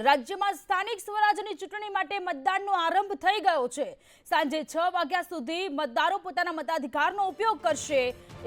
રાજ્યમાં સ્થાનિક સ્વરાજની ચૂંટણી માટે મતદાનનો આરંભ થઈ ગયો છે। સાંજે 6 વાગ્યા સુધી મતદારો પોતાના મતાધિકારનો ઉપયોગ કરશે।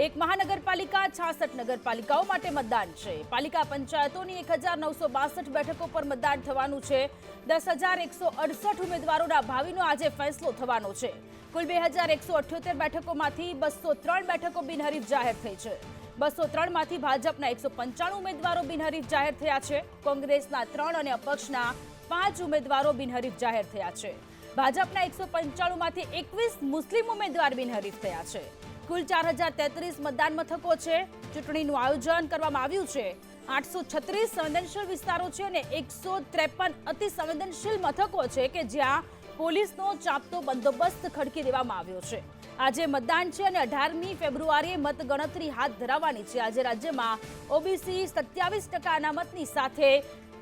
એક મહાનગરપાલિકા 66 નગરપાલિકાઓ માટે મતદાન છે। પાલિકા પંચાયતોની 1962 બેઠકો પર મતદાન થવાનું છે। 10,168 ઉમેદવારોના ભાવિનો આજે ફેસલો થવાનો છે। કુલ 2,178 બેઠકોમાંથી 203 બેઠકો બિનહરીફ જાહેર થઈ છે। 203 માંથી ભાજપના 195 ઉમેદવારો બિનહરીફ જાહેર થયા છે। કોંગ્રેસના 3 અને અપક્ષના 5 ઉમેદવારો બિનહરીફ જાહેર થયા છે। ભાજપના 195 માંથી 21 મુસ્લિમ ઉમેદવાર બિનહરીફ થયા છે। કુલ 4,033 મતદાન મથકો છે। ચૂંટણીનું આયોજન કરવામાં આવ્યું છે। 836 સંવેદનશીલ વિસ્તારો છે અને 153 અતિ સંવેદનશીલ મથકો છે કે જ્યાં પોલીસનો ચાંપતો બંદોબસ્ત ખડકી દેવામાં આવ્યો છે। આજે મતદાન છે અને 18મી ફેબ્રુઆરીએ મતગણતરી હાથ ધરાવવાની છે। આજે રાજ્યમાં ઓબીસી 27% અનામતની સાથે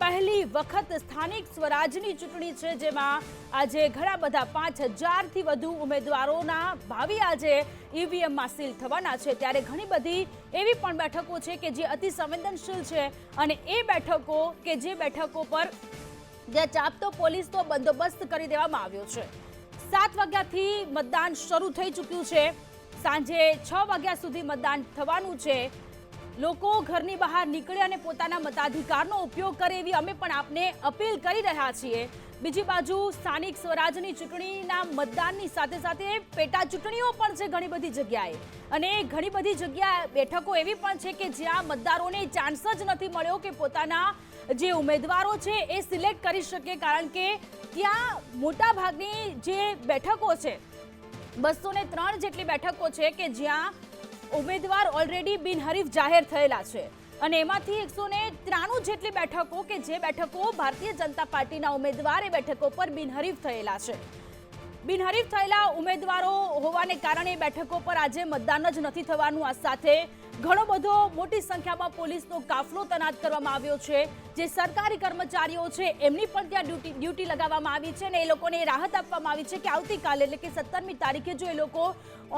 પહેલી વખત સ્થાનિક સ્વરાજની ચૂંટણી છે, જેમાં આજે ઘણા બધા 5,000થી વધુ ઉમેદવારોના ભાવિ આજે ઈવીએમમાં સીલ થવાના છે। ત્યારે ઘણી બધી એવી પણ બેઠકો છે કે જે અતિ સંવેદનશીલ છે અને એ બેઠકો કે જે બેઠકો પર જ્યાં ચાંપતો પોલીસનો બંદોબસ્ત કરી દેવામાં આવ્યો છે। 7 વાગ્યાથી મતદાન શરૂ થઈ ચૂક્યું છે। સાંજે 6 વાગ્યા સુધી મતદાન થવાનું છે। લોકો ઘરની બહાર નીકળે અને પોતાના મતાધિકારનો ઉપયોગ કરે એવી અમે પણ આપને અપીલ કરી રહ્યા છીએ। બીજી બાજુ સ્થાનિક સ્વરાજની ચૂંટણીના મતદાનની સાથે સાથે પેટા ચૂંટણીઓ પણ છે ઘણી બધી જગ્યાએ અને ઘણી બધી જગ્યા બેઠકો એવી પણ છે કે જ્યાં મતદારોને ચાન્સ જ નથી મળ્યો કે પોતાના જે ઉમેદવારો છે એ સિલેક્ટ કરી શકે, કારણ કે ત્યાં મોટા ભાગની જે બેઠકો છે 203 જેટલી બેઠકો છે કે જ્યાં ઉમેદવાર ઓલરેડી બિનહરીફ જાહેર થયેલા છે અને એમાંથી 193 જેટલી બેઠકો કે જે બેઠકો ભારતીય જનતા પાર્ટીના ઉમેદવાર એ બેઠકો પર બિનહરીફ થયેલા છે। બિનહરીફ થયેલા ઉમેદવારો હોવાને કારણે બેઠકો પર આજે મતદાન જ નથી થવાનું। આ સાથે ઘણો બધો મોટી સંખ્યામાં પોલીસનો કાફલો તૈનાત કરવામાં આવ્યો છે। જે સરકારી કર્મચારીઓ છે એમની પણ ત્યાં ડ્યુટી લગાવવામાં આવી છે અને એ લોકોને રાહત આપવામાં આવી છે કે આવતીકાલે એટલે કે 17મી તારીખે જો એ લોકો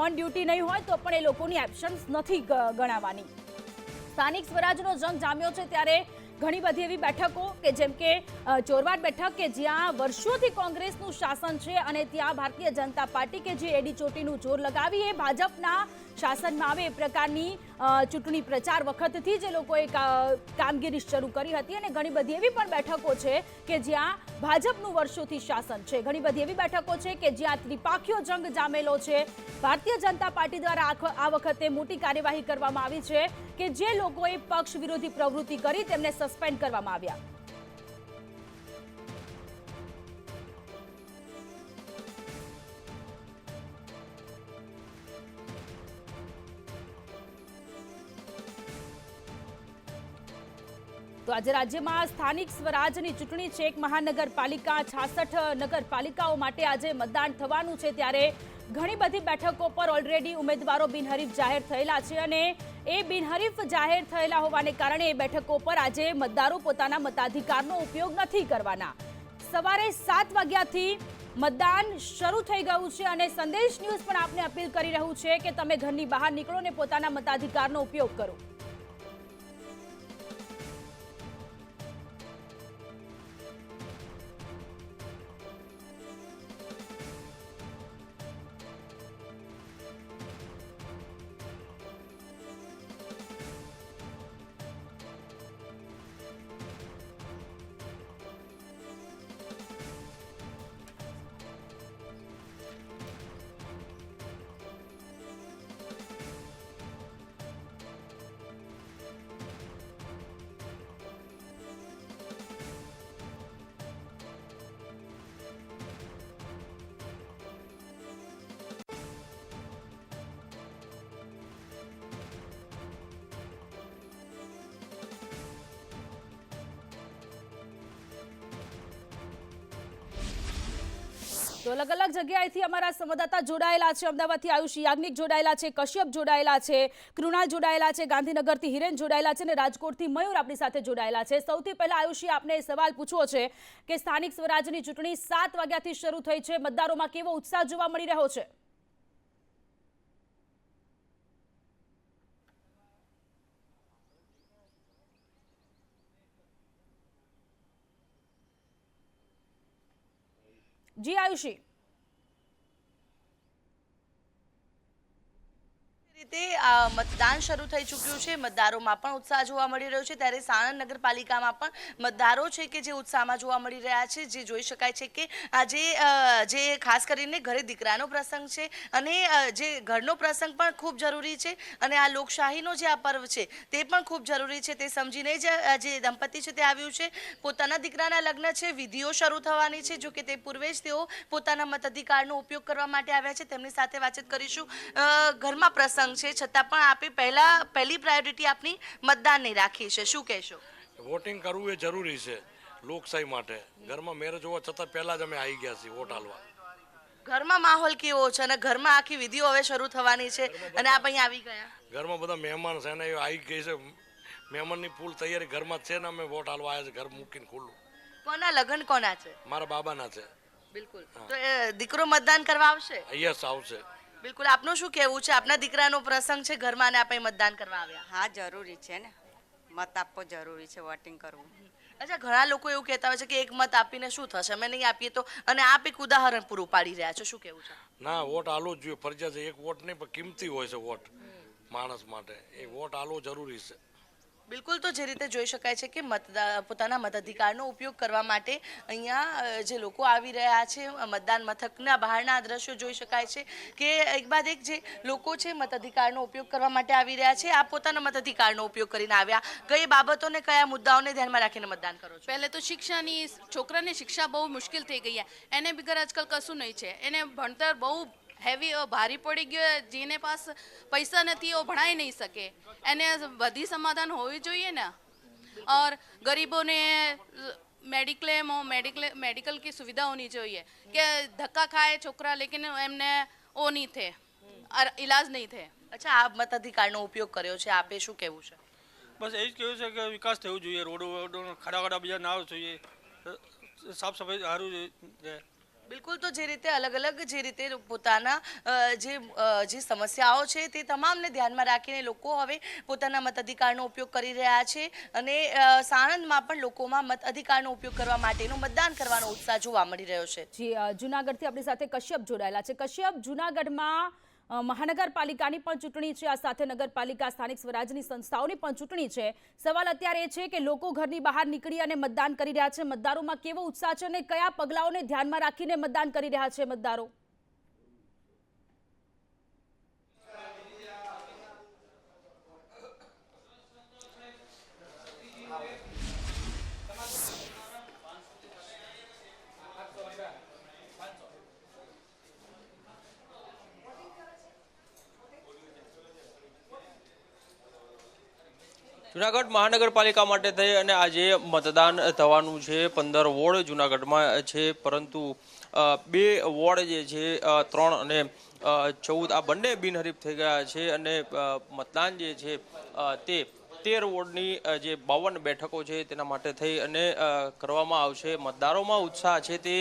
ઓન ડ્યુટી નહીં હોય તો પણ એ લોકોની એબ્સન્સ નથી ગણાવાની। સ્થાનિક સ્વરાજનો જંગ જામ્યો છે ત્યારે ઘણી બધી એવી બેઠકો કે જેમ કે ચોરવાડ બેઠક કે જ્યાં વર્ષોથી કોંગ્રેસનું શાસન છે અને ત્યાં ભારતીય જનતા પાર્ટી કે જે એડી ચોટીનું જોર લગાવી એ ભાજપના શાસનમાં આવે એ પ્રકારની ચૂંટણી પ્રચાર વખતથી જ એ લોકોએ કામગીરી શરૂ કરી હતી અને ઘણી બધી એવી પણ બેઠકો છે કે જ્યાં ભાજપનું વર્ષોથી શાસન છે। ઘણી બધી એવી બેઠકો છે કે જ્યાં ત્રિપાખીયો જંગ જામેલો છે। ભારતીય જનતા પાર્ટી દ્વારા આ વખતે મોટી કાર્યવાહી કરવામાં આવી છે કે જે લોકોએ પક્ષ વિરોધી પ્રવૃત્તિ કરી તેમને સસ્પેન્ડ કરવામાં આવ્યા। તો આજે રાજ્યમાં સ્થાનિક સ્વરાજની ચૂંટણી છે। એક મહાનગરપાલિકા 66 નગરપાલિકાઓ માટે આજે મતદાન થવાનું છે ત્યારે ઘણી બધી બેઠકો પર ઓલરેડી ઉમેદવારો બિનહરીફ જાહેર થયેલા છે અને એ બિનહરીફ જાહેર થયેલા હોવાને કારણે એ બેઠકો પર આજે મતદારો પોતાના મતાધિકારનો ઉપયોગ નથી કરવાના। સવારે 7 વાગ્યાથી મતદાન શરૂ થઈ ગયું છે અને સંદેશ ન્યૂઝ પણ આપને અપીલ કરી રહ્યું છે કે તમે ઘરની બહાર નીકળો અને પોતાના મતાધિકારનો ઉપયોગ કરો। તો અલગ અલગ જગ્યાએથી અમારા સંવાદદાતા જોડાયેલા છે। અમદાવાદથી આયુષ યાજ્ઞિક જોડાયેલા છે, કશ્યપ જોડાયેલા છે, કૃણાલ જોડાયેલા છે, ગાંધીનગરથી હિરેન જોડાયેલા છે અને રાજકોટથી મયુર આપણી સાથે જોડાયેલા છે। સૌથી પહેલા આયુષી આપને સવાલ પૂછવો છે કે સ્થાનિક સ્વરાજની ચૂંટણી 7 વાગ્યાથી શરૂ થઈ છે, મતદારોમાં કેવો ઉત્સાહ જોવા મળી રહ્યો છે? જી આયુષી, મતદાન શરૂ થઈ ચૂક્યું છે, મતદારોમાં પણ ઉત્સાહ જોવા મળી રહ્યો છે, ત્યારે સાણંદ નગરપાલિકામાં પણ મતદારો છે કે જે ઉત્સાહમાં જોવા મળી રહ્યા છે, જે જોઈ શકાય છે કે આજે જે ખાસ કરીને ઘરે દીકરાનો પ્રસંગ છે અને જે ઘરનો પ્રસંગ પણ ખૂબ જરૂરી છે અને આ લોકશાહીનો જે આ પર્વ છે તે પણ ખૂબ જરૂરી છે, તે સમજીને જ જે દંપતી છે તે આવ્યું છે, પોતાના દીકરાના લગ્ન છે, વિધિઓ શરૂ થવાની છે, જો કે તે પૂર્વે જ તેઓ પોતાના મતાધિકારનો ઉપયોગ કરવા માટે આવ્યા છે, તેમની સાથે વાતચીત કરીશું। ઘરમાં પ્રસંગ છે છતાં પણ આપે પહેલી પ્રાયોરિટી આપની મતદાનની રાખી છે, શું કહેશો? વોટિંગ કરવું એ જરૂરી છે લોકશાહી માટે। ઘરમાં મેરેજ હોવા છતાં પહેલા જ અમે આવી ગયા છીએ વોટ આલવા। ઘરમાં માહોલ કેવો છે અને ઘરમાં આખી વિધિઓ હવે શરૂ થવાની છે અને આપ અહીંયા આવી ગયા? ઘરમાં બધા મહેમાન છે ને એ આવી ગઈ છે, મહેમાનની ફૂલ તૈયારી ઘરમાં જ છે ને અમે વોટ આલવા આવ્યા છે ઘર મૂકીને ખુલ્લું। કોના લગ્ન કોના છે? મારા બાબાના છે। બિલકુલ, તો દીકરો મતદાન કરવા આવશે? યસ, આવશે। બિલકુલ, આપનું શું કહેવું છે? આપના દીકરાનો પ્રસંગ છે ઘરમાં અને આપણે મતદાન કરવા આવ્યા? હા, જરૂરી છે ને, મત આપવો જરૂરી છે, વોટિંગ કરવું। અચ્છા, ઘણા લોકો એવું કહેતા હોય છે કે એક મત આપીને શું થશે, અમે નહીં આપીએ તો, અને આપ એક ઉદાહરણ પૂરું પાડી રહ્યા છો, શું કહેવું છે? ના, વોટ આલવો જ જોઈએ, ફરજિયાત છે। એક વોટ નહીં પણ કિંમતી હોય છે વોટ માણસ માટે, એ વોટ આલવો જરૂરી છે। બિલકુલ, તો જે રીતે જોઈ શકાય છે કે પોતાના મતાધિકારનો ઉપયોગ કરવા માટે અહીંયા જે લોકો આવી રહ્યા છે, મતદાન મથકના બહારના દ્રશ્યો જોઈ શકાય છે કે એક બાદ એક જે લોકો છે મતાધિકારનો ઉપયોગ કરવા માટે આવી રહ્યા છે। આપ પોતાના મતાધિકારનો ઉપયોગ કરીને આવ્યા, કઈ બાબતોને કયા મુદ્દાઓને ધ્યાનમાં રાખીને મતદાન કરો છો? પહેલે તો શિક્ષાની, છોકરાને શિક્ષા બહુ મુશ્કેલ થઈ ગઈ છે, એને બગર આજકાલ કશું નહીં છે, એને ભણતર બહુ હેવી ભારી પડી ગયો, જેને પાસ પૈસા નથી એ ભણાઈ નહીં શકે, એને બધી સમાધાન હોવી જોઈએ ને। और गरीबों ने मेडिकल की सुविधा होनी चाहिए कि धक्का खाए छोकरा लेकिन एमने वो नहीं थे, इलाज नहीं थे। અચ્છા, આપ મતાધિકારનો ઉપયોગ કર્યો છે, આપે શું કહેવું છે? બસ એ જ કહેવું છે કે વિકાસ થવું જોઈએ, રોડો ખાડા બીજા ના આવવું જોઈએ, સાફ સફાઈ સારું છે। બિલકુલ, તો જે રીતે અલગ અલગ જે રીતે પોતાના જે સમસ્યાઓ છે તે તમામને ધ્યાનમાં રાખીને લોકો હવે પોતાના મતાધિકારનો ઉપયોગ કરી રહ્યા છે અને સાણંદમાં પણ લોકોમાં મતાધિકારનો ઉપયોગ કરવા માટેનો મતદાન કરવાનો ઉત્સાહ જોવા મળી રહ્યો છે। જી, જૂનાગઢથી આપણી સાથે કશ્યપ જોડાયેલા છે। કશ્યપ, જૂનાગઢમાં મહાનગરપાલિકાની પણ ચૂંટણી છે, આ સાથે નગરપાલિકા સ્થાનિક સ્વરાજની સંસ્થાઓની પણ ચૂંટણી છે। સવાલ અત્યારે એ છે કે લોકો ઘરની બહાર નીકળી અને મતદાન કરી રહ્યા છે, મતદારોમાં કેવો ઉત્સાહ છે અને કયા પગલાઓને ધ્યાનમાં રાખીને મતદાન કરી રહ્યા છે મતદારો? જુનાગઢ મહાનગરપાલિકા માટે થઈ અને આજે મતદાન થવાનું છે। 15 વોર્ડ જુનાગઢમાં છે, પરંતુ 2 વોર્ડ જે છે 3 અને 14 આ બંને બિનહરીફ થઈ ગયા છે અને મતદાન જે છે તે 13 વોર્ડની જે 52 બેઠકો છે તેના માટે થઈ અને કરવામાં આવશે। મતદારોમાં ઉત્સાહ છે તે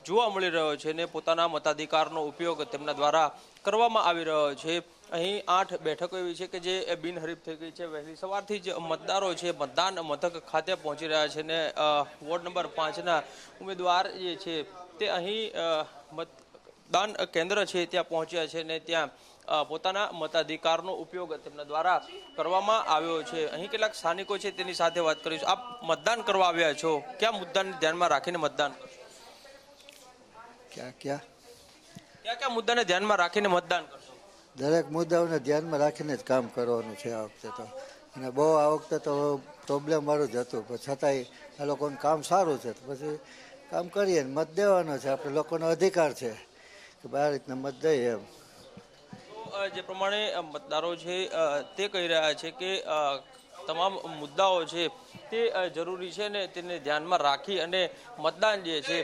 જોવા મળી રહ્યો છે અને પોતાના મતાધિકારનો ઉપયોગ તેમના દ્વારા કરવામાં આવી રહ્યો છે। અહીં 8 બેઠકો એવી છે કે જે બિનહરીફ થઈ ગઈ છે। વહેલી સવારથી જ મતદારો છે મતદાન મથક ખાતે પહોંચી રહ્યા છે અને વોર્ડ નંબર 5ના ઉમેદવાર જે છે તે અહીં મતદાન કેન્દ્ર છે ત્યાં પહોંચ્યા છે અને ત્યાં પોતાના મતાધિકારનો ઉપયોગ તેમના દ્વારા કરવામાં આવ્યો છે। અહીં કેટલાક સ્થાનિકો છે તેની સાથે વાત કરીશું। આપ મતદાન કરવા આવ્યા છો, કયા મુદ્દાને ધ્યાનમાં રાખીને મતદાન કરશો? કયા મુદ્દાને ધ્યાનમાં રાખીને મતદાન કરશો? દરેક મુદ્દાઓને ધ્યાનમાં રાખીને જ કામ કરવાનું છે આ વખતે તો, અને બહુ આ વખતે તો પ્રોબ્લેમ વાળું જ હતું, પણ છતાંય આ લોકોનું કામ સારું છે તો પછી કામ કરીએ ને મત દેવાનો છે, આપણે લોકોનો અધિકાર છે કે આ રીતના મત દઈએ એમ। જે પ્રમાણે મતદારો છે તે કહી રહ્યા છે કે તમામ મુદ્દાઓ છે તે જરૂરી છે ને તેને ધ્યાનમાં રાખી અને મતદાન જે છે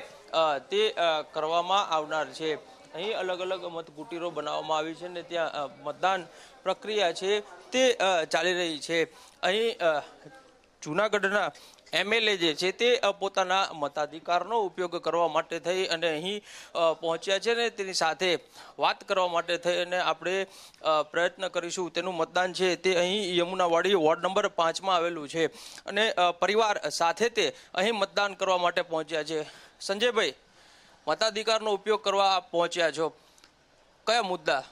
તે કરવામાં આવનાર છે। અહીં અલગ અલગ મતકુટીરો બનાવવામાં આવી છે ને ત્યાં મતદાન પ્રક્રિયા છે તે ચાલી રહી છે। અહીં જૂનાગઢના MLA જે છે તે પોતાના મતાધિકારનો ઉપયોગ કરવા માટે થઈ અને અહીં પહોંચ્યા છે ને તેની સાથે વાત કરવા માટે થઈ અને આપણે પ્રયત્ન કરીશું। તેનું મતદાન છે તે અહીં યમુનાવાડી વોર્ડ નંબર 5માં આવેલું છે અને પરિવાર સાથે તે અહીં મતદાન કરવા માટે પહોંચ્યા છે। સંજયભાઈ, મતાધિકારનો ઉપયોગ કરવા આપ પહોંચ્યા છો, કયા મુદ્દા?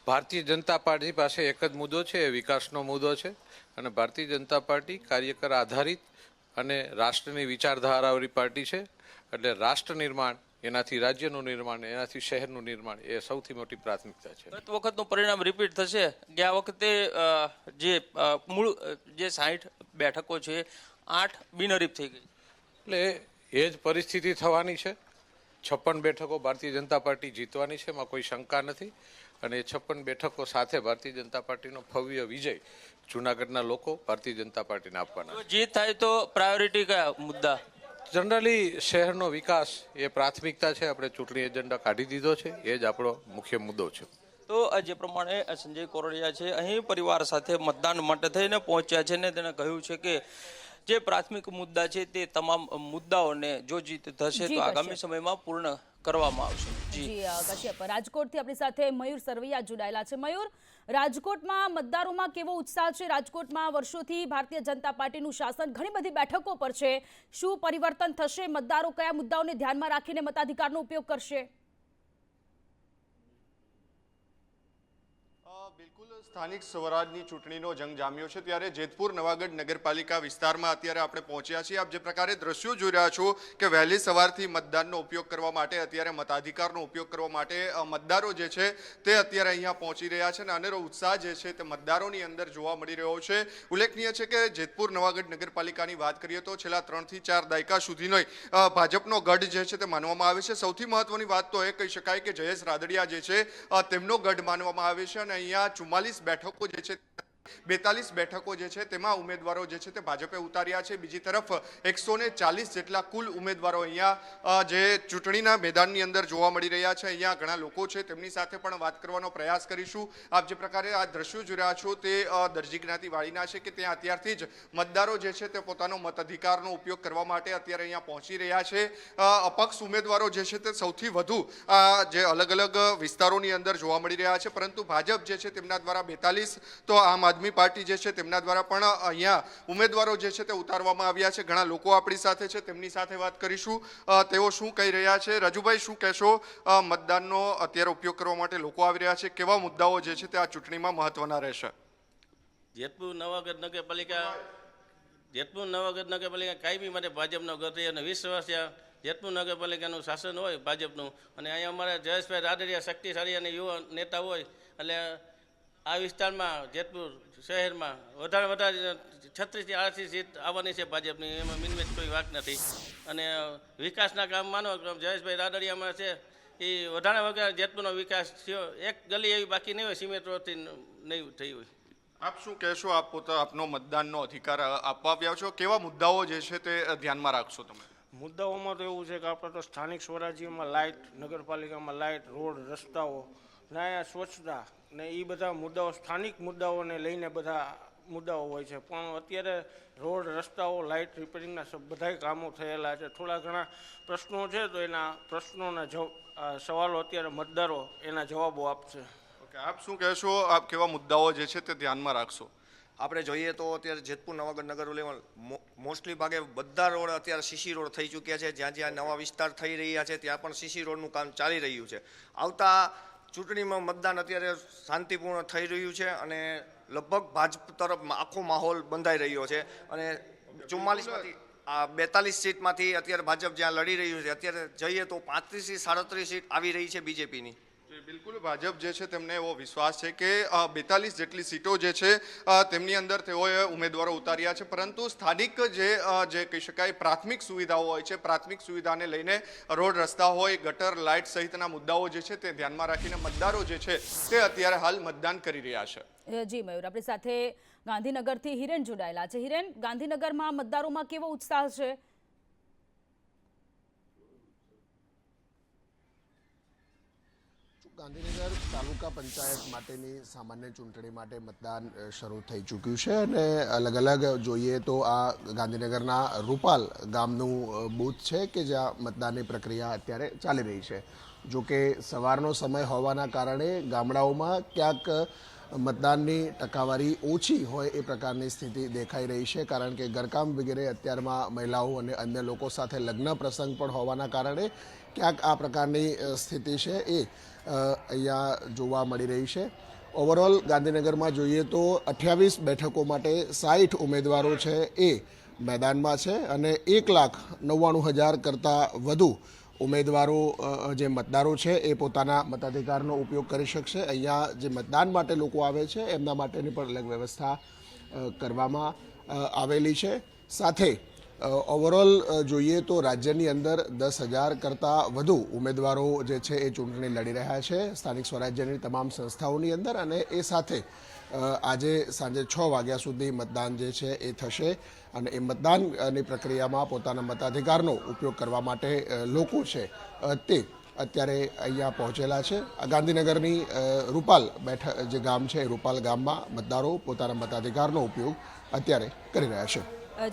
ભારતીય જનતા પાર્ટી પાસે એક જ મુદ્દો છે, એ વિકાસનો મુદ્દો છે. અને ભારતીય જનતા પાર્ટી કાર્યકર આધારિત અને રાષ્ટ્રની વિચારધારાવાળી પાર્ટી છે. એટલે રાષ્ટ્ર નિર્માણ, એનાથી રાજ્યનું નિર્માણ, એનાથી શહેરનું નિર્માણ એ સૌથી મોટી પ્રાથમિકતા છે. ગત વખતનું પરિણામ રિપીટ થશે? ગયા વખતે જે મૂળ જે 60 બેઠકો છે 8 બિનહરીફ થઈ ગઈ. એટલે એ જ પરિસ્થિતિ થવાની છે. 56 બેઠકો ભારતીય જનતા પાર્ટી જીતવાની છે, એમાં કોઈ શંકા નથી. અને એ 56 બેઠકો સાથે ભારતીય જનતા પાર્ટીનો ભવ્ય વિજય જૂનાગઢના લોકો ભારતીય જનતા પાર્ટીને આપવાના. જો જીત થાય તો પ્રાયોરિટી કયા મુદ્દા? જનરલી શહેરનો વિકાસ એ પ્રાથમિકતા છે. આપણે ચૂંટણી એજન્ડા કાઢી દીધો છે, એ જ આપણો મુખ્ય મુદ્દો છે. તો જે પ્રમાણે સંજય કોરડિયા છે અહીં પરિવાર સાથે મતદાન માટે થઈને પહોંચ્યા છે ને તેને કહ્યું છે કે જે પ્રાથમિક મુદ્દા છે તે તમામ મુદ્દાઓને જો જીત થશે તો આગામી સમયમાં પૂર્ણ કરવામાં આવશે. જી કશ્યપ, રાજકોટથી આપણી સાથે મયુર સરવૈયા જોડાયેલા છે. મયુર, રાજકોટમાં મતદારોમાં કેવો ઉત્સાહ છે? રાજકોટમાં વર્ષોથી ભારતીય જનતા પાર્ટીનું શાસન ઘણી બધી બેઠકો પર છે. શું પરિવર્તન થશે? મતદારો કયા મુદ્દાઓને ધ્યાનમાં રાખીને મતાધિકારનો ઉપયોગ કરશે? બિલકુલ, સ્થાનિક સ્વરાજની ચૂંટણીનો જંગ જામ્યો છે ત્યારે જેતપુર નવાગઢ નગરપાલિકા વિસ્તારમાં અત્યારે આપણે પહોંચ્યા છીએ. આપ જે પ્રકારે દ્રશ્યો જોઈ રહ્યા છો કે વહેલી સવારથી મતદાનનો ઉપયોગ કરવા માટે, અત્યારે મતાધિકારનો ઉપયોગ કરવા માટે મતદારો જે છે તે અત્યારે અહીંયા પહોંચી રહ્યા છે અને અનેરો ઉત્સાહ જે છે તે મતદારોની અંદર જોવા મળી રહ્યો છે. ઉલ્લેખનીય છે કે જેતપુર નવાગઢ નગરપાલિકાની વાત કરીએ તો છેલ્લા 3 થી 4 દાયકા સુધીનો ભાજપનો ગઢ જે છે તે માનવામાં આવે છે. સૌથી મહત્વની વાત તો એ કહી શકાય કે જયેશ રાદડિયા જે છે તેમનો ગઢ માનવામાં આવે છે. અને અહીંયા 44 બેઠકો જે છે, 42 બેઠકો જે છે તેમાં ઉમેદવારો જે છે તે ભાજપે ઉતાર્યા છે. બીજી તરફ 140 જેટલા કુલ ઉમેદવારો અહીંયા જે ચૂંટણીના મેદાનની અંદર જોવા મળી રહ્યા છે. અહીંયા ઘણા લોકો છે, તેમની સાથે પણ વાત કરવાનો પ્રયાસ કરીશું. આપ જે પ્રકારે આ દ્રશ્યો જોઈ રહ્યા છો તે દરજી જ્ઞાતિ વાળીના છે કે ત્યાં અત્યારથી જ મતદારો જે છે તે પોતાનો મતાધિકારનો ઉપયોગ કરવા માટે અત્યારે અહીંયા પહોંચી રહ્યા છે. અપક્ષ ઉમેદવારો જે છે તે સૌથી વધુ જે અલગ અલગ વિસ્તારોની અંદર જોવા મળી રહ્યા છે, પરંતુ ભાજપ જે છે તેમના દ્વારા 42 તો આમ આદમી પાર્ટી જે છે તેમના દ્વારા પણ અહીંયા ઉમેદવારો જે છે તે ઉતારવામાં આવ્યા છે. ઘણા લોકો આપણી સાથે છે, તેમની સાથે વાત કરીશું. તેઓ શું કહી રહ્યા છે? રાજુભાઈ, શું કહેશો? મતદાનનો અત્યારે ઉપયોગ કરવા માટે લોકો આવી રહ્યા છે, કેવા મુદ્દાઓ જે છે તે આ ચૂંટણીમાં મહત્વના રહેશે? જેતપુર નવાગઢ નગરપાલિકા કાયમી માટે ભાજપનો ગઢ રહી અને 20 વર્ષ જેતપુર નગરપાલિકાનું શાસન હોય ભાજપનું, અને અહીંયા અમારા જયેશભાઈ રાદડિયા શક્તિશાળી અને યુવા નેતા હોય એટલે આ વિસ્તારમાં જેતપુર શહેરમાં વધારે 36 થી 38 સીટ આવવાની છે ભાજપની, એમાં મિનમેચ કોઈ વાત નથી. અને વિકાસના કામ માનો જયેશભાઈ રાદડિયામાં છે એ વધારે જેતપુરનો વિકાસ થયો. એક ગલી એવી બાકી નહીં હોય સિમેન્ટ રોડથી નહીં થઈ હોય. આપ શું કહેશો? આપ આપનો મતદાનનો અધિકાર આપવા આવ્યા છો, કેવા મુદ્દાઓ જે છે તે ધ્યાનમાં રાખશો તમે? મુદ્દાઓમાં તો એવું છે કે આપણે તો સ્થાનિક સ્વરાજ્યમાં લાઇટ, નગરપાલિકામાં લાઇટ, રોડ, રસ્તાઓ ને સ્વચ્છતા ને એ બધા મુદ્દાઓ, સ્થાનિક મુદ્દાઓને લઈને બધા મુદ્દાઓ હોય છે. પણ અત્યારે રોડ, રસ્તાઓ, લાઇટ રિપેરિંગના બધાય કામો થયેલા છે. થોડા ઘણા પ્રશ્નો છે તો એના પ્રશ્નોના સવાલો અત્યારે મતદારો એના જવાબો આપશે. ઓકે, આપ શું કહેશો? આપ કેવા મુદ્દાઓ જે છે તે ધ્યાનમાં રાખશો? આપણે જોઈએ તો અત્યારે જેતપુર નવાગઢ નગર લેવલ મોસ્ટલી ભાગે બધા રોડ અત્યારે સીસી રોડ થઈ ચૂક્યા છે. જ્યાં જ્યાં નવા વિસ્તાર થઈ રહ્યા છે ત્યાં પણ સીસી રોડનું કામ ચાલી રહ્યું છે. આવતા ચૂંટણીમાં મતદાન અત્યારે શાંતિપૂર્ણ થઈ રહ્યું છે અને લગભગ ભાજપ તરફ આખો માહોલ બંધાઈ રહ્યો છે. અને 44માંથી 42 સીટમાંથી અત્યારે ભાજપ જ્યાં લડી રહ્યું છે, અત્યારે જઈએ તો 35 થી 37 સીટ આવી રહી છે બીજેપીની. બિલકુલ, ભાજપ જે છે તેમને એવો વિશ્વાસ છે કે 42 જેટલી સીટો જે છે તેમની અંદર તેઓએ ઉમેદવારો ઉતાર્યા છે, પરંતુ સ્થાનિક જે કહી શકાય પ્રાથમિક સુવિધાઓ હોય છે, પ્રાથમિક સુવિધાને લઈને રોડ, રસ્તા હોય, ગટર, લાઇટ સહિતના મુદ્દાઓ જે છે તે ધ્યાનમાં રાખીને મતદારો જે છે તે અત્યારે હાલ મતદાન કરી રહ્યા છે. જી મયુર, આપણી સાથે ગાંધીનગરથી હિરેન જોડાયેલા છે. હિરેન, ગાંધીનગરમાં મતદારોમાં કેવો ઉત્સાહ છે? ગાંધીનગર તાલુકા પંચાયત માટેની સામાન્ય ચૂંટણી માટે મતદાન શરૂ થઈ ચૂક્યું છે અને અલગ અલગ જોઈએ તો આ ગાંધીનગરના રૂપાલ ગામનું બૂથ છે કે જ્યાં મતદાનની પ્રક્રિયા અત્યારે ચાલી રહી છે. જો કે સવારનો સમય હોવાના કારણે ગામડાઓમાં ક્યાંક મતદાનની ટકાવારી ઓછી હોય એ પ્રકારની સ્થિતિ દેખાઈ રહી છે, કારણ કે ઘરકામ વગેરે અત્યારમાં મહિલાઓ અને અન્ય લોકો સાથે લગ્ન પ્રસંગ પણ હોવાના કારણે ક્યાંક આ પ્રકારની સ્થિતિ છે એ અહીંયા જોવા મળી રહી છે. ઓવરઓલ ગાંધીનગરમાં જોઈએ તો 28 બેઠકો માટે 60 ઉમેદવારો છે એ મેદાનમાં છે અને 1,99,000 કરતાં વધુ ઉમેદવારો જે મતદારો છે એ પોતાના મતાધિકારનો ઉપયોગ કરી શકશે. અહીંયા જે મતદાન માટે લોકો આવે છે એમના માટેની પણ અલગ વ્યવસ્થા કરવામાં આવેલી છે. સાથે ઓવરઓલ જોઈએ તો રાજ્યની અંદર 10,000 કરતાં વધુ ઉમેદવારો જે છે એ ચૂંટણી લડી રહ્યા છે સ્થાનિક સ્વરાજ્યની તમામ સંસ્થાઓની અંદર, અને એ સાથે આજે સાંજે 6 વાગ્યા સુધી મતદાન જે છે એ થશે અને એ મતદાનની પ્રક્રિયામાં પોતાના મતાધિકારનો ઉપયોગ કરવા માટે લોકો છે તે અત્યારે અહીંયા પહોંચેલા છે. ગાંધીનગરની રૂપાલ જે ગામ છે એ રૂપાલ ગામમાં મતદારો પોતાના મતાધિકારનો ઉપયોગ અત્યારે કરી રહ્યા છે.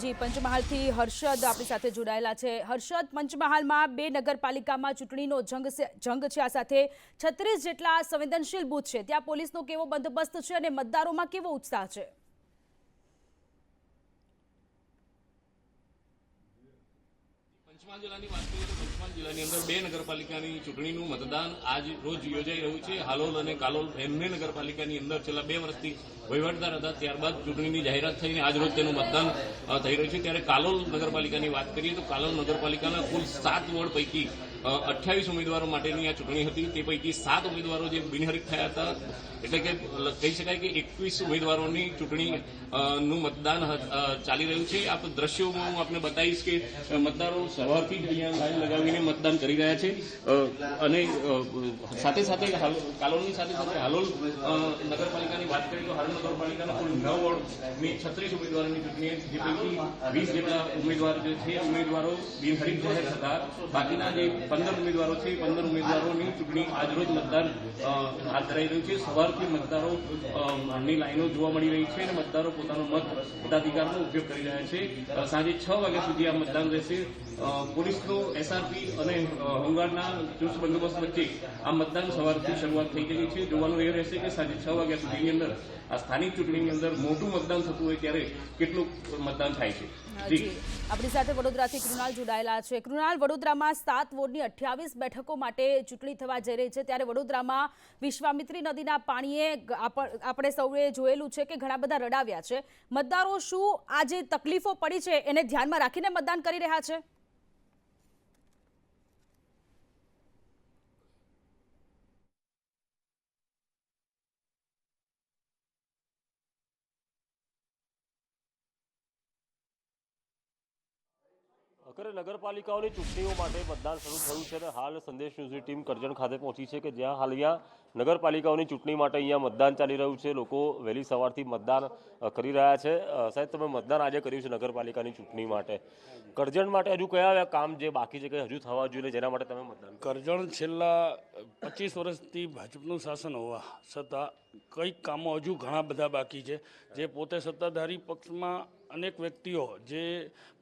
જી, પંચમહાલથી હર્ષદ આપણી સાથે જોડાયેલા છે. હર્ષદ, પંચમહાલમાં 2 નગરપાલિકામાં ચૂંટણીનો જંગ છે. આ સાથે 36 જેટલા સંવેદનશીલ બૂથ છે. ત્યાં પોલીસનો કેવો બંદોબસ્ત છે અને મતદારોમાં કેવો ઉત્સાહ છે? પંચમહાલ જિલ્લાની વાત કરીએ તો પંચમહાલ જિલ્લાની અંદર 2 નગરપાલિકાની ચૂંટણીનું મતદાન આજ રોજ યોજાઈ રહ્યું છે. હાલોલ અને કાલોલ બંને નગરપાલિકાની અંદર છેલ્લા 2 વર્ષથી વહીવટદાર હતા, ત્યારબાદ ચૂંટણીની જાહેરાત થઈને આજ રોજ તેનું મતદાન થઈ રહ્યું છે. ત્યારે કાલોલ નગરપાલિકાની વાત કરીએ તો કાલોલ નગરપાલિકાના કુલ 7 વોર્ડ પૈકી 28 ઉમેદવારો માટેની આ ચૂંટણી હતી. તે પૈકી 7 ઉમેદવારો જે બિનહરીફ થયા હતા, એટલે કે કહી શકાય કે 21 ઉમેદવારોની ચૂંટણી નું મતદાન ચાલી રહ્યું છે. આપ દ્રશ્યોમાં હું આપને બતાવીશ કે મતદારો સવારથી જ અહીંયા લાઈન લગાવીને મતદાન કરી રહ્યા છે અને સાથે સાથે કાલોલની સાથે સાથે હાલોલ નગરપાલિકાની વાત કરીએ તો હાલોલ નગરપાલિકાના કુલ 9 વોર્ડની 36 ઉમેદવારોની ચૂંટણી, જે પૈકી 20 જેટલા ઉમેદવાર જે છે ઉમેદવારો બિનહરીફ જાહેર થતા. બાકીના જે 15 ઉમેદવારો છે 15 ઉમેદવારોની ચૂંટણી આજરોજ મતદાન હાથ ધરાઈ રહ્યું છે. સવારથી મતદારો ની લાઈનો જોવા મળી રહી છે અને મતદારો પોતાનો મતાધિકારનો ઉપયોગ કરી રહ્યા છે. સાંજે 6 વાગ્યા સુધી આ મતદાન રહેશે. પોલીસનો એસઆરપી અને હોમગાર્ડના ચુસ્ત બંદોબસ્ત વચ્ચે આ મતદાન સવારથી શરૂઆત થઈ ગઈ છે. જોવાનું એ રહેશે કે સાંજે 6 વાગ્યા સુધીની અંદર આ સ્થાનિક ચૂંટણીની અંદર મોટું મતદાન થતું હોય ત્યારે કેટલું મતદાન થાય છે. આપણી સાથે વડોદરાથી કૃણાલ જોડાયેલા છે. કૃણાલ, વડોદરામાં 7 વોર્ડની 28 બેઠકો માટે ચૂંટણી થવા જઈ રહી છે, ત્યારે વડોદરામાં વિશ્વામિત્રી નદીના પાણીએ આપણે સૌએ જોયેલું છે કે ઘણા બધા રડાવ્યા છે. મતદારો શું આ જે તકલીફો પડી છે એને ધ્યાનમાં રાખીને મતદાન કરી રહ્યા છે? અખરે નગરપાલિકાઓની ચૂંટણીઓ માટે મતદાન શરૂ થયું છે અને હાલ સંદેશ ન્યૂઝની ટીમ કરજણ ખાતે પહોંચી છે કે જ્યાં હાલ અહીંયા નગરપાલિકાઓની ચૂંટણી માટે અહીંયા મતદાન ચાલી રહ્યું છે. લોકો વહેલી સવારથી મતદાન કરી રહ્યા છે. સાહેબ, તમે મતદાન આજે કર્યું છે નગરપાલિકાની ચૂંટણી માટે. કરજણ માટે હજુ કયા કામ જે બાકી છે કે હજુ થવા જોઈએ જેના માટે તમે મતદાન? કરજણ છેલ્લા 25 વર્ષથી ભાજપનું શાસન હોવા છતાં કંઈક કામો હજુ ઘણા બધા બાકી છે. જે પોતે સત્તાધારી પક્ષમાં અનેક વ્યક્તિઓ જે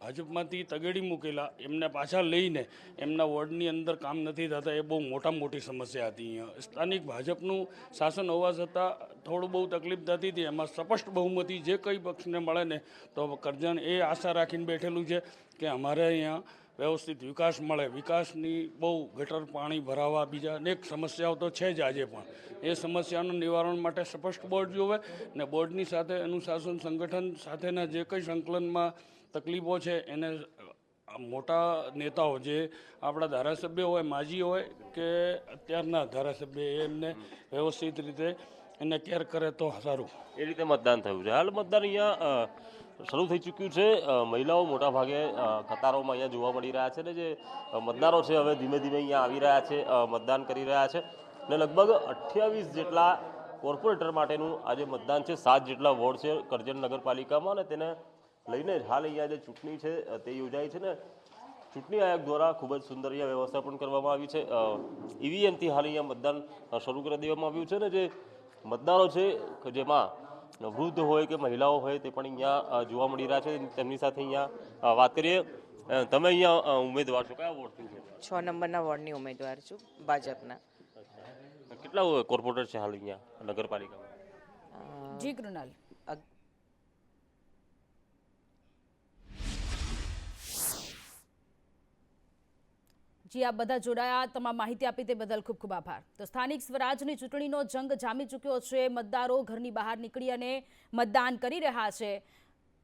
ભાજપમાંથી તગેડી મૂકેલા એમને પાછા લઈને એમના વોર્ડની અંદર કામ નથી થતા, એ બહુ મોટી સમસ્યા હતી. અહીંયા સ્થાનિક ભાજપનું શાસન હોવા છતાં થોડું બહુ તકલીફ થતી હતી. એમાં સ્પષ્ટ બહુમતી જે કંઈ પક્ષને મળે ને તો કરજણ એ આશા રાખીને બેઠેલું છે કે અમારે અહીંયા વ્યવસ્થિત વિકાસ મળે. વિકાસની બહુ ગટર પાણી ભરાવા બીજા અનેક સમસ્યાઓ તો છે જ આજે પણ. એ સમસ્યાનું નિવારણ માટે સ્પષ્ટ બોર્ડ જોવે ને બોર્ડની સાથે અનુશાસન સંગઠન સાથેના જે કંઈ સંકલનમાં તકલીફો છે એને મોટા નેતાઓ જે આપણા ધારાસભ્ય હોય, માજી હોય કે અત્યારના ધારાસભ્ય એમને વ્યવસ્થિત રીતે એને કેર કરે તો સારું. એ રીતે મતદાન થયું છે. હાલ મતદાન અહીંયા શરૂ થઈ ચૂક્યું છે. મહિલાઓ મોટા ભાગે કતારોમાં અહીંયા જોવા મળી રહ્યા છે ને જે મતદારો છે હવે ધીમે ધીમે અહીંયા આવી રહ્યા છે, મતદાન કરી રહ્યા છે. ને લગભગ 28 જેટલા કોર્પોરેટર માટેનું આજે મતદાન છે. 7 જેટલા વોર્ડ છે કરજણ નગરપાલિકામાં અને તેને લઈને જ હાલ અહીંયા જે ચૂંટણી છે તે યોજાઈ છે ને ચૂંટણી આયોગ દ્વારા ખૂબ જ સુંદર અહીંયા વ્યવસ્થા પણ કરવામાં આવી છે. ઈવીએમથી હાલ અહીંયા મતદાન શરૂ કરી દેવામાં આવ્યું છે ને જે મતદારો છે જેમાં વૃદ્ધ હોય કે મહિલાઓ હોય તે પણ અહીંયા જોવા મળી રહ્યા છે. તેમની સાથે અહીંયા વાત કરીએ. તમે અહીંયા ઉમેદવાર છો, કયા વોર્ડથી છે? 6 નંબરના વોર્ડની ઉમેદવાર છું ભાજપના. કેટલા કોર્પોરેટર છે હાલ અહીંયા નગરપાલિકામાં? જી કૃણાલ, જી આપ બધા જોડાયા, તમામ માહિતી આપી તે બદલ ખૂબ ખૂબ આભાર. તો સ્થાનિક સ્વરાજની ચૂંટણીનો જંગ જામી ચૂક્યો છે. મતદારો ઘરની બહાર નીકળી અને મતદાન કરી રહ્યા છે.